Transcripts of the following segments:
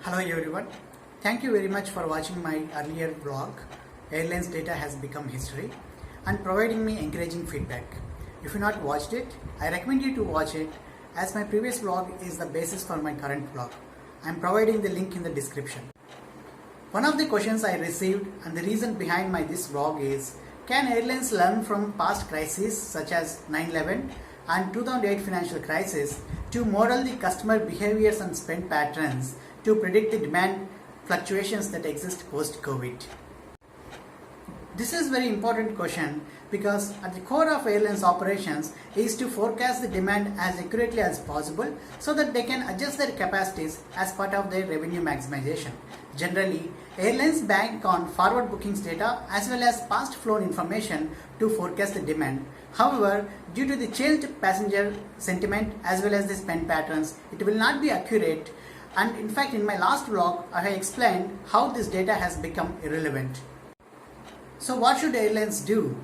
Hello everyone. Thank you very much for watching my earlier vlog, Airlines Data Has Become History, and providing me encouraging feedback. If you not watched it, I recommend you to watch it as my previous vlog is the basis for my current vlog. I am providing the link in the description. One of the questions I received and the reason behind this vlog is, can airlines learn from past crises such as 9/11 and 2008 financial crisis to model the customer behaviors and spend patterns to predict the demand fluctuations that exist post-COVID? This is a very important question because at the core of airlines operations is to forecast the demand as accurately as possible so that they can adjust their capacities as part of their revenue maximization. Generally, airlines bank on forward bookings data as well as past flown information to forecast the demand. However, due to the changed passenger sentiment as well as the spend patterns, it will not be accurate. And in fact, in my last vlog, I have explained how this data has become irrelevant. So what should airlines do?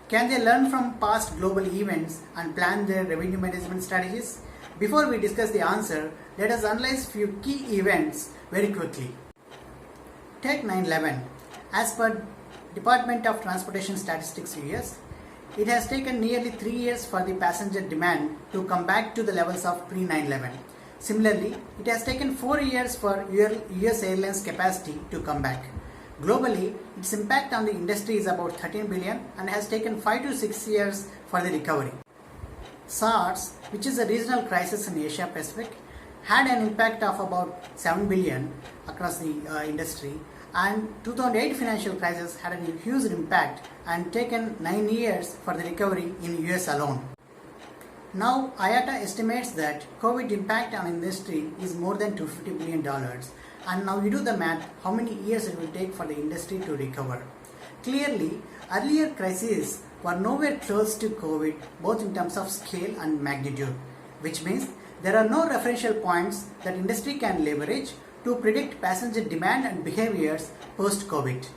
Can they learn from past global events and plan their revenue management strategies? Before we discuss the answer, let us analyze few key events very quickly. Take 9/11. As per Department of Transportation Statistics US, it has taken nearly 3 years for the passenger demand to come back to the levels of pre-9/11. Similarly, it has taken 4 years for US Airlines capacity to come back. Globally, its impact on the industry is about 13 billion and has taken 5 to 6 years for the recovery. SARS, which is a regional crisis in Asia Pacific, had an impact of about 7 billion across the industry, and 2008 financial crisis had a huge impact and taken 9 years for the recovery in US alone. Now, IATA estimates that COVID impact on industry is more than $250 billion. And now you do the math, how many years it will take for the industry to recover. Clearly, earlier crises were nowhere close to COVID, both in terms of scale and magnitude, which means there are no referential points that industry can leverage to predict passenger demand and behaviors post-COVID.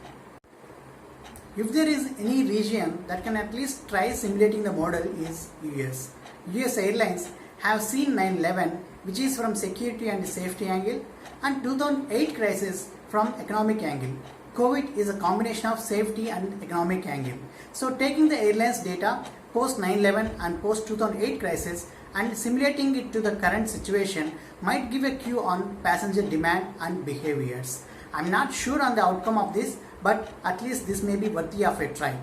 If there is any region that can at least try simulating the model is US. US Airlines have seen 9/11, which is from security and safety angle, and 2008 crisis from economic angle. COVID is a combination of safety and economic angle. So taking the airlines data post 9/11 and post 2008 crisis and simulating it to the current situation might give a cue on passenger demand and behaviors. I'm not sure on the outcome of this, but at least this may be worthy of a try.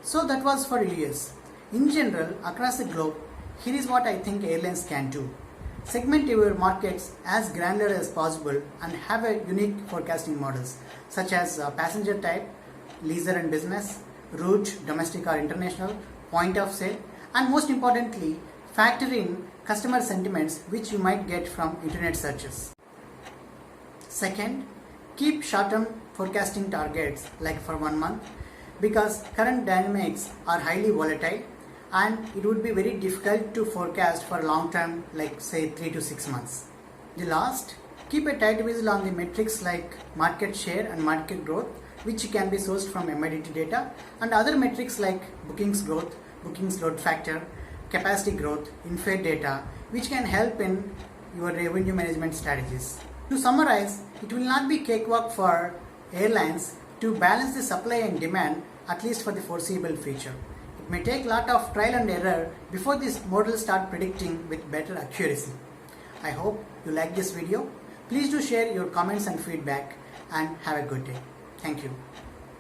So that was for US. In general, across the globe, here is what I think airlines can do. Segment your markets as granular as possible and have a unique forecasting models such as passenger type, leisure and business, route, domestic or international, point of sale, and most importantly, factor in customer sentiments which you might get from internet searches. Second, keep short-term forecasting targets like for 1 month because current dynamics are highly volatile and it would be very difficult to forecast for long term like say 3 to 6 months. The last, keep a tight visual on the metrics like market share and market growth which can be sourced from MIDT data and other metrics like bookings growth, bookings load factor, capacity growth, in-flight data which can help in your revenue management strategies. To summarize, it will not be cakewalk for airlines to balance the supply and demand at least for the foreseeable future. It may take a lot of trial and error before this model start predicting with better accuracy. I hope you like this video. Please do share your comments and feedback and have a good day. Thank you.